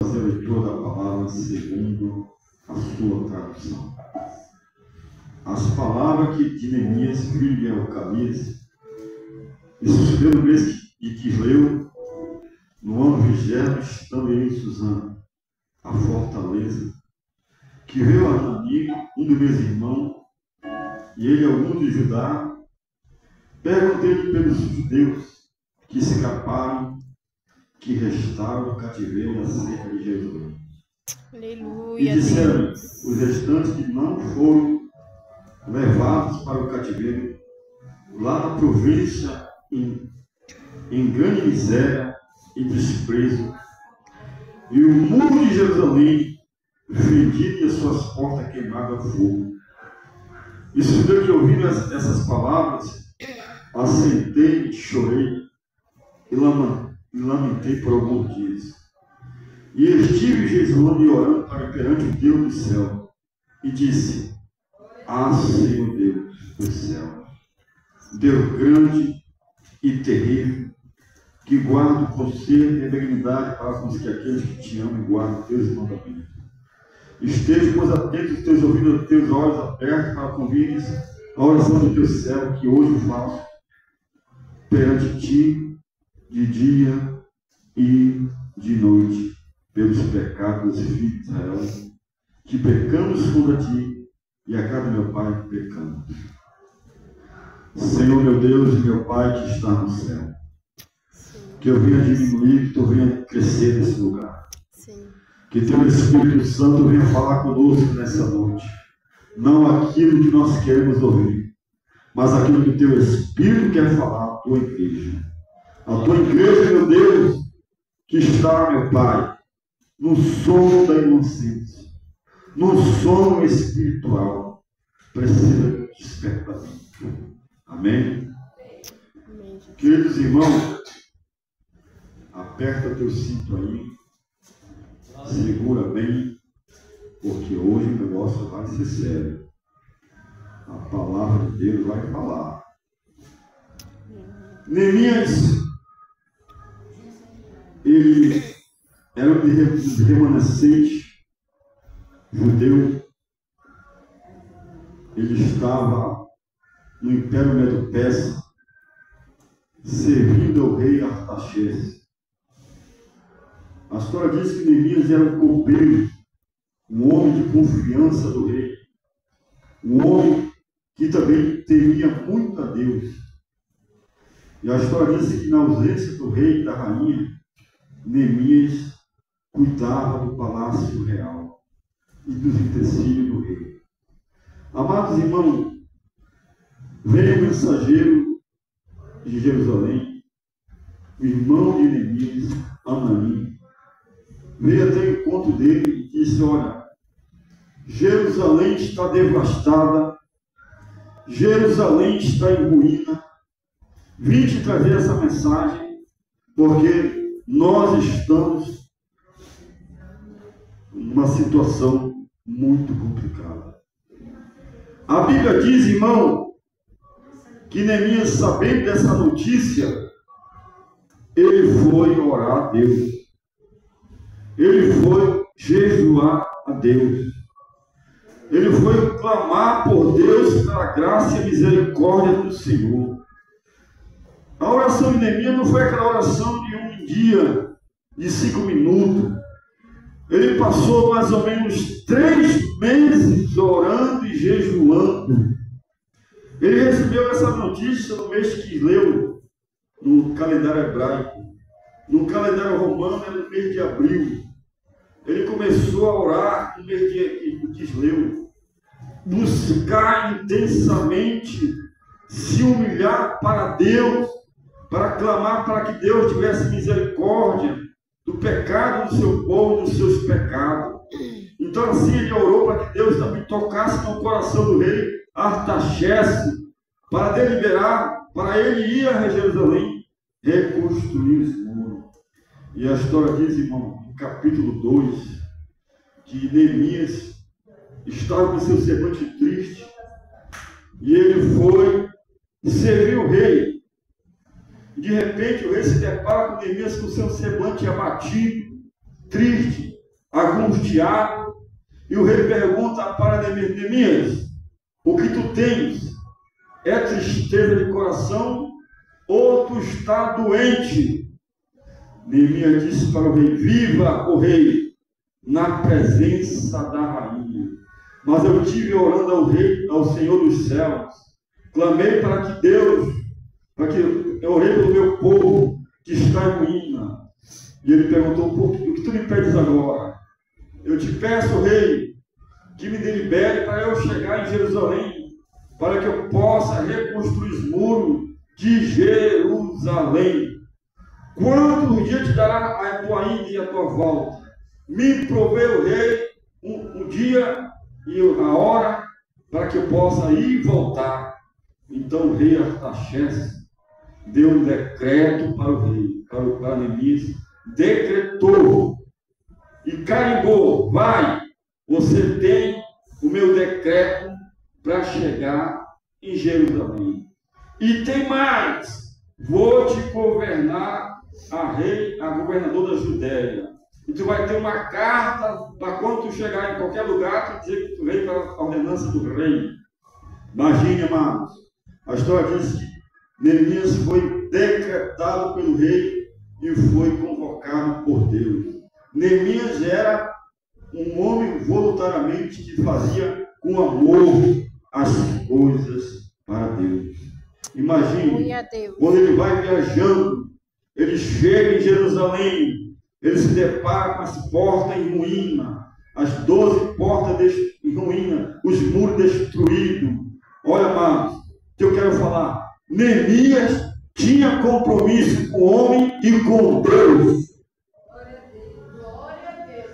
Fazer a leitura da palavra segundo a sua tradução. As palavras de Neemias, filho de Elcanias, e sucedeu no mês de Quisleu, no ano 20, estando em Suzã, a fortaleza, que veio a Hanani, um dos meus irmãos, e ele algum de Judá, perguntei-lhe pelos judeus que se escaparam, que restaram o cativeiro acerca de Jerusalém. Aleluia. E disseram os restantes que não foram levados para o cativeiro, lá na província, em grande miséria e desprezo, e o muro de Jerusalém fendido e as suas portas queimadas a fogo. E sucedeu que, ouvindo essas palavras, assentei, chorei e lamentei por alguns dias. E estive jejuando e orando perante o Deus do céu, e disse: Senhor Deus do céu, Deus grande e terrível, que guarda o conselho e a benignidade para com os que aqueles que te amam e guardam teus mandamentos. Esteja, pois, atento os teus ouvidos, os teus olhos abertos para convires a oração do teu céu, que hoje faço perante ti, de dia e de noite, pelos pecados dos filhos de Israel, que pecamos contra ti, e a casa do meu Pai pecamos. Senhor meu Deus e meu Pai que está no céu, que eu venha diminuir, que tu venha crescer nesse lugar. Que teu Espírito Santo venha falar conosco nessa noite. Não aquilo que nós queremos ouvir, mas aquilo que teu Espírito quer falar à tua igreja. A tua igreja, meu Deus, que está, meu Pai, no sono da inocência, no sono espiritual, precisa de despertamento. Amém? Amém. Queridos irmãos, aperta teu cinto aí, segura bem, porque hoje o negócio vai ser sério. A palavra de Deus vai falar. Neemias, ele era um remanescente judeu. Ele estava no Império Medo-Persa, servindo ao rei Artaxerxes. A história diz que Neemias era um copeiro, um homem de confiança do rei, um homem que também temia muito a Deus. E a história diz que na ausência do rei e da rainha, Neemias cuidava do palácio real e dos utensílios do rei. Amados irmãos, veio o mensageiro de Jerusalém, o irmão de Neemias, Hanani, veio até o encontro dele e disse: olha, Jerusalém está devastada, Jerusalém está em ruína, vim te trazer essa mensagem, porque nós estamos numa situação muito complicada. A Bíblia diz, irmão, que Neemias, sabendo dessa notícia, ele foi orar a Deus. Ele foi jejuar a Deus. Ele foi clamar por Deus pela graça e misericórdia do Senhor. A oração de Neemias não foi aquela oração de um dia, de 5 minutos. Ele passou mais ou menos 3 meses orando e jejuando. Ele recebeu essa notícia no mês de Quisleu, no calendário hebraico. No calendário romano era no mês de abril. Ele começou a orar no mês de Quisleu, buscar intensamente, se humilhar para Deus, para clamar para que Deus tivesse misericórdia do pecado do seu povo, dos seus pecados. Então assim ele orou para que Deus também tocasse no coração do rei Artaxerxes, para deliberar, para ele ir a Jerusalém, reconstruir os muros. E a história diz, irmão, no capítulo 2, que Neemias estava com seu semblante triste, e ele foi servir o rei. De repente o rei se depara com Neemias com seu semblante abatido, triste, angustiado. E o rei pergunta para Neemias: o que tu tens? É tristeza de coração ou tu está doente? Neemias disse para o rei: viva o rei, na presença da rainha. Mas eu tive orando ao rei, ao Senhor dos céus. Clamei para que Deus, eu orei pelo meu povo que está em ruína. E ele perguntou: o que tu me pedes agora? Eu te peço, rei, que me delibere para eu chegar em Jerusalém, para que eu possa reconstruir os muros de Jerusalém. Quantos dias te dará a tua ida e a tua volta? Me proveu o rei um dia e a hora para que eu possa ir e voltar. Então o rei Artaxerxes deu um decreto para o rei, para Neemias, decretou e carimbou: vai, você tem o meu decreto para chegar em Jerusalém. E tem mais, vou te governar a governador da Judéia. E tu vai ter uma carta para quando tu chegar em qualquer lugar, tu dizer que tu veio para a ordenança do rei. Imagine, amados, a história diz que Neemias foi decretado pelo rei e foi convocado por Deus. Neemias era um homem voluntariamente que fazia com amor as coisas para Deus. Imagine, quando ele vai viajando, ele chega em Jerusalém, ele se depara com as portas em ruína, as 12 portas em ruína, os muros destruídos. Olha, amados, o que eu quero falar: Neemias tinha compromisso com o homem e com Deus.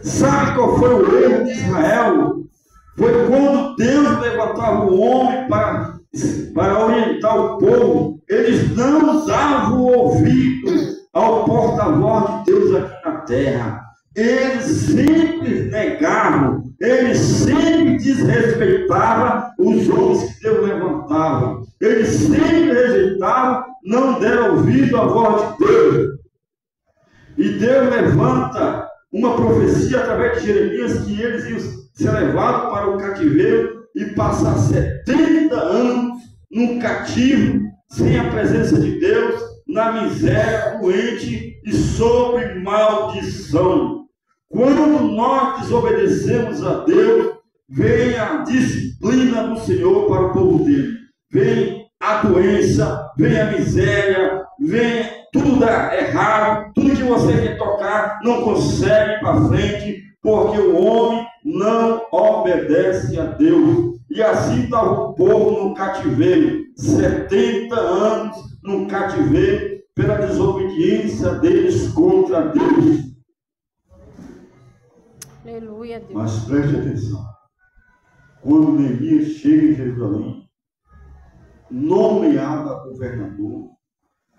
Sabe qual foi o erro de Israel? Foi quando Deus levantava o homem para orientar o povo, eles não davam ouvido ao porta-voz de Deus aqui na terra. Eles sempre negavam, eles sempre desrespeitavam os homens que Deus levantava. Eles sempre rejeitavam, não deram ouvido à voz de Deus. E Deus levanta uma profecia através de Jeremias que eles iam ser levados para o cativeiro e passar 70 anos num cativo, sem a presença de Deus, na miséria, doente e sob maldição. Quando nós desobedecemos a Deus, vem a disciplina do Senhor para o povo dele. Vem a doença, vem a miséria, vem tudo dá errado, tudo que você quer tocar não consegue ir para frente, porque o homem não obedece a Deus. E assim estava o povo no cativeiro, 70 anos no cativeiro, pela desobediência deles contra Deus. Aleluia, Deus. Mas preste atenção, quando Neemias chega em Jerusalém, nomeado a governador,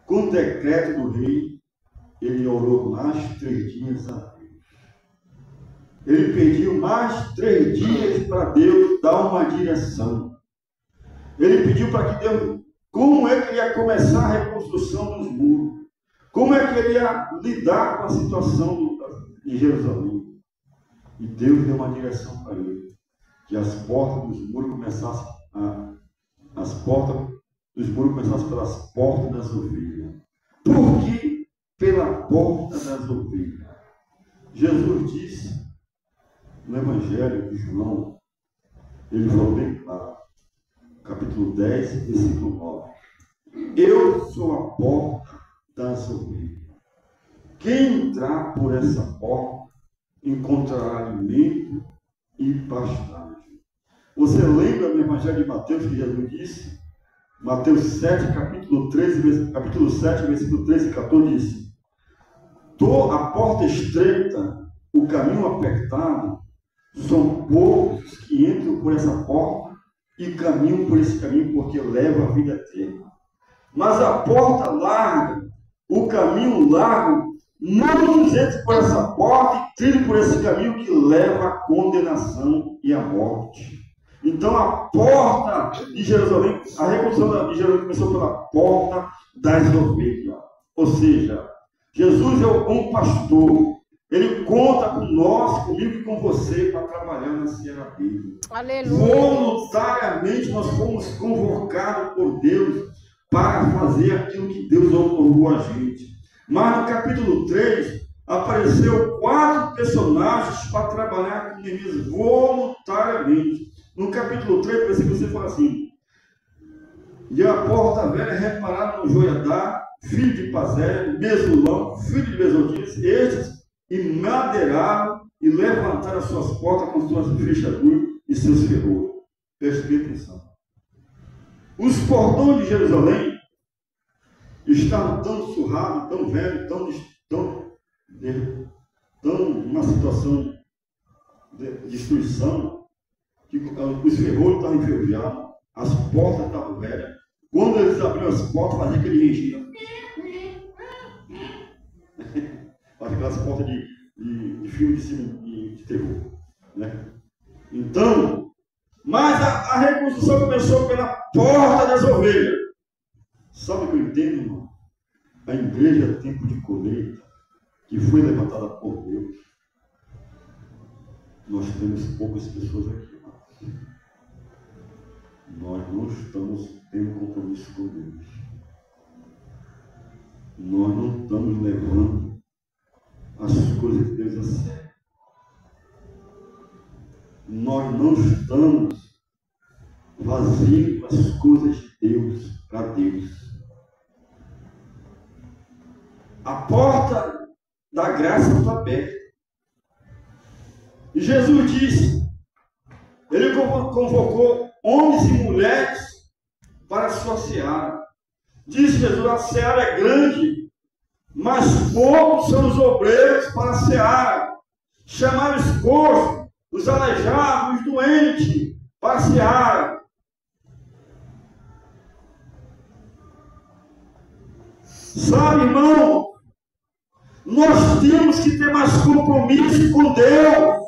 com decreto do rei, ele orou mais 3 dias a Deus. Ele pediu mais 3 dias para Deus dar uma direção. Ele pediu para que Deus, como é que ele ia começar a reconstrução dos muros? Como é que ele ia lidar com a situação de Jerusalém? E Deus deu uma direção para ele, que as portas dos muros começassem pelas portas das ovelhas. Por que pela porta das ovelhas? Jesus disse no Evangelho de João, ele falou bem claro, capítulo 10, versículo 9: eu sou a porta das ovelhas. Quem entrar por essa porta encontrará alimento e pastagem. Você lembra no Evangelho de Mateus que Jesus disse? Mateus 7, capítulo 7, versículo 13 e 14 diz: a porta estreita, o caminho apertado, são poucos que entram por essa porta e caminham por esse caminho, porque leva a vida eterna. Mas a porta larga, o caminho largo, muitos entram por essa porta e trilham por esse caminho que leva à condenação e à morte. Então a porta de Jerusalém, a reconstrução de Jerusalém começou pela porta das ovelhas. Ou seja, Jesus é o bom pastor. Ele conta com nós, comigo e com você, para trabalhar na seara dele. Aleluia. Voluntariamente nós fomos convocados por Deus para fazer aquilo que Deus outorgou a gente. Mas no capítulo 3, apareceu 4 personagens para trabalhar com Neemias voluntariamente. No capítulo 3, versículo 6 fala assim: e a porta velha repararam no Joiadá, filho de Pazé, Mesulão, filho de Besodias, estes e madeiraram e levantaram as suas portas com suas fechaduras e seus ferrolhos. Preste atenção. Os portões de Jerusalém estavam tão surrados, tão velhos, tão numa situação de destruição, que os ferrolhos estavam enferrujados, as portas estavam velhas. Quando eles abriram as portas, fazia aquele registro. Aquelas portas de filme de terror. Né? Então, mas a reconstrução começou pela porta das ovelhas. Sabe o que eu entendo, irmão? A igreja é tempo de colheita, que foi levantada por Deus. Nós temos poucas pessoas aqui, irmão. Nós não estamos tendo compromisso com Deus. Nós não estamos levando as coisas de Deus a sério. Nós não estamos fazendo as coisas de Deus para Deus. A porta da graça está aberta. E Jesus disse, ele convocou homens e mulheres para a sua seara. Disse Jesus, a seara é grande, mas poucos são os obreiros para a seara. Chamaram os coxos, os aleijados, os doentes para a seara. Sabe, irmão, nós temos que ter mais compromisso com Deus.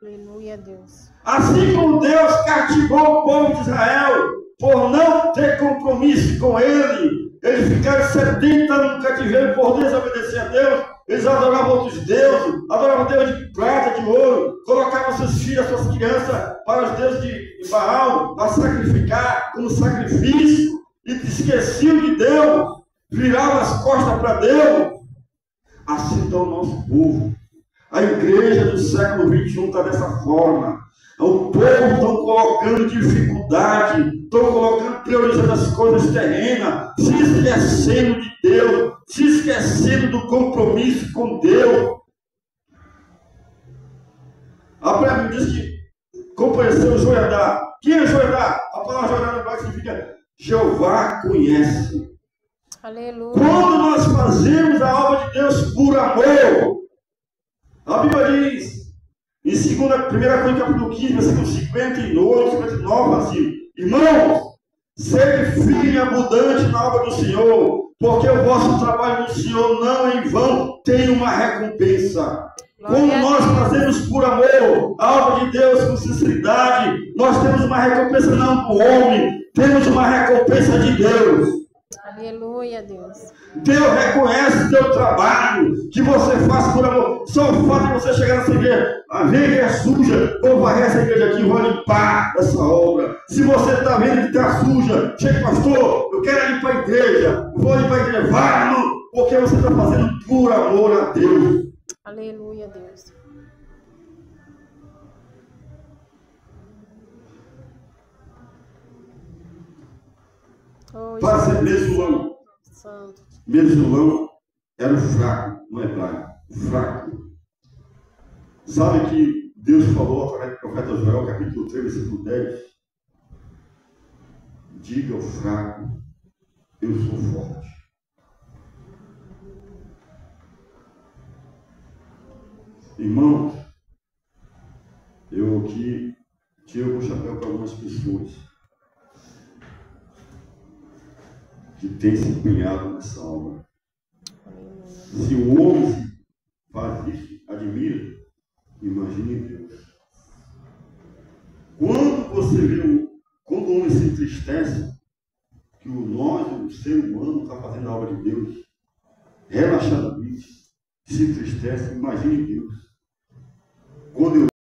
Aleluia, Deus. Assim como Deus castigou o povo de Israel por não ter compromisso com Ele, eles ficaram 70 anos no cativeiro por desobedecer a Deus. Eles adoravam outros deuses, adoravam Deus de prata, de ouro, colocavam seus filhos, suas crianças para os deuses de Baal, a sacrificar como sacrifício, e esqueciam de Deus, viravam as costas para Deus. Assim está o nosso povo. A igreja do século XXI está dessa forma. O povo está colocando dificuldade, estão colocando priorizando as coisas terrenas, se esquecendo de Deus, se esquecendo do compromisso com Deus. A Bíblia diz que compareceu Joiadá. Quem é Joiadá? A palavra Joiadá no hebraico significa Jeová conhece. Aleluia. Quando nós fazemos a obra de Deus por amor, a Bíblia diz, em 1 Crônicas, capítulo 15, versículo 59, assim: irmãos, sede firme e abundante na obra do Senhor, porque o vosso trabalho no Senhor não é em vão, tem uma recompensa. Quando nós fazemos por amor a obra de Deus com sinceridade, nós temos uma recompensa não do homem, temos uma recompensa de Deus. Aleluia, Deus. Deus reconhece o teu trabalho que você faz por amor. Só o fato de você chegar nessa igreja, a igreja é suja, vou varrer essa igreja aqui, vou limpar essa obra. Se você está vendo que está suja, chega, pastor, eu quero limpar a igreja, vou limpar a igreja, vai, irmão, porque você está fazendo por amor a Deus. Aleluia, Deus. Para ser Mesulão. Santo. Mesulão era o fraco, não é hebraico, fraco. Sabe que Deus falou através do profeta Joel, capítulo 3, versículo 10? Diga ao fraco, eu sou forte. Irmãos, eu aqui tiro o chapéu para algumas pessoas que têm se empenhado nessa obra. Se o homem faz isso, admira, imagine Deus. Quando o homem se entristece, que o ser humano, está fazendo a obra de Deus, relaxadamente, se entristece, imagine Deus. Quando eu